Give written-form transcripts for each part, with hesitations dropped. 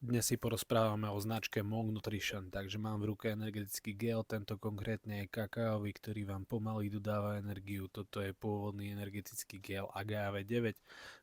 Dnes si porozprávame o značke Monk Nutrition, takže mám v ruke energetický gel, tento konkrétne je kakaový, ktorý vám pomaly dodáva energiu. Toto je pôvodný energetický gel Agave 9,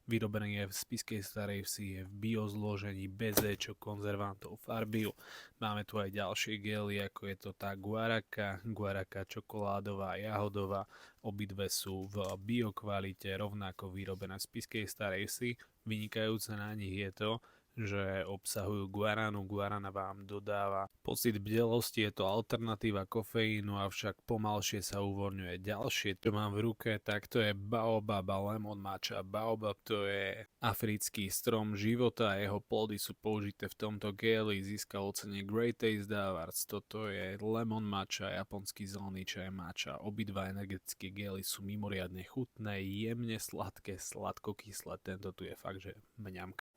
vyrobený je v Spišskej Starej Vsi, je v bio zložení bez konzervantov, farbiu. Máme tu aj ďalšie gely, ako je to tá guaraka čokoládová, jahodová, obidve sú v bio kvalite, rovnako vyrobené v Spišskej Starej Vsi. Vynikajúce na nich je to, že obsahujú guaránu. Guarána vám dodáva pocit bdelosti, je to alternatíva kofeínu, avšak pomalšie sa uvoľňuje. Ďalšie, čo mám v ruke, tak to je baobab a lemon matcha. Baobab to je africký strom života a jeho plody sú použité v tomto geli. Získal ocenie Great Taste Awards. Toto je lemon matcha, japonský zelený čaj matcha. Obidva energetické gely sú mimoriadne chutné, jemne sladké, sladkokyslé. Tento tu je fakt, že mňamka.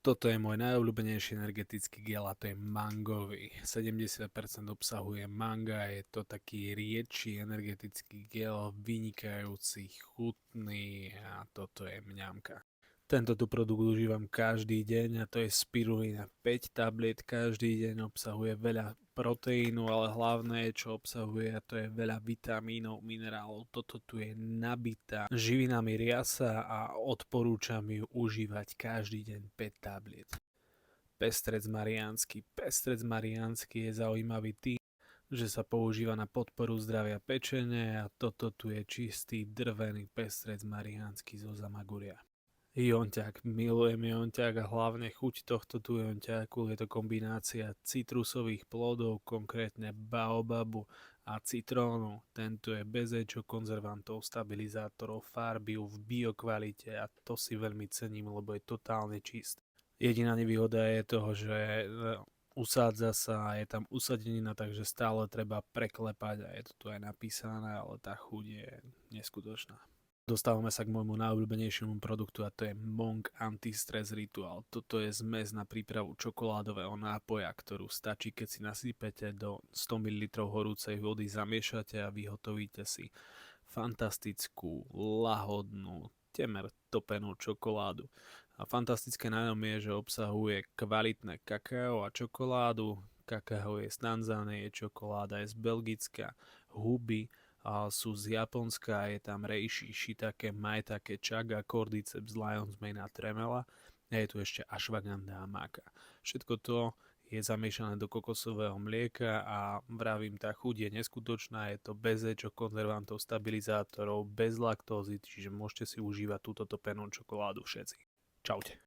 Toto je môj najobľúbenejší energetický gel a to je mangový. 70% obsahuje manga, je to taký riedší energetický gel, vynikajúci, chutný a toto je mňamka. Tento tu produkt užívam každý deň a to je spirulina. 5 tabliet každý deň, obsahuje veľa proteínu, ale hlavné, čo obsahuje, a to je veľa vitamínov, minerálov. Toto tu je nabitá živinami riasa a odporúčam ju užívať každý deň 5 tabliet. Pestrec mariánsky. Pestrec mariánsky je zaujímavý tým, že sa používa na podporu zdravia pečene a toto tu je čistý drvený pestrec mariánsky zo Zamaguria. Jonťák, milujem jonťák a hlavne chuť tohto tu jonťáku, je to kombinácia citrusových plodov, konkrétne baobabu a citrónu. Tento je bez konzervantov, stabilizátorov, farbiu v biokvalite a to si veľmi cením, lebo je totálne čistý. Jediná nevýhoda je toho, že usádza sa a je tam usadenina, takže stále treba preklepať a je to tu aj napísané, ale tá chuť je neskutočná. Dostávame sa k môjmu najobľúbenejšiemu produktu a to je Monk Anti-Stress Ritual. Toto je zmes na prípravu čokoládového nápoja, ktorú stačí, keď si nasypete do 100 ml horúcej vody, zamiešate a vyhotovíte si fantastickú, lahodnú, temer topenú čokoládu. A fantastické na ňom je, že obsahuje kvalitné kakao a čokoládu. Kakao je z Tanzánie, čokoláda je z Belgicka, huby sú z Japonska, je tam reishi, shiitake, maitake, chaga, cordyceps, lion's mane a tremela a je tu ešte ashwagandha a maca. Všetko to je zamiešané do kokosového mlieka a vravím, tá chuť je neskutočná, je to bez konzervantov, stabilizátorov, bez laktózy, čiže môžete si užívať túto topenú čokoládu všetci. Čaute.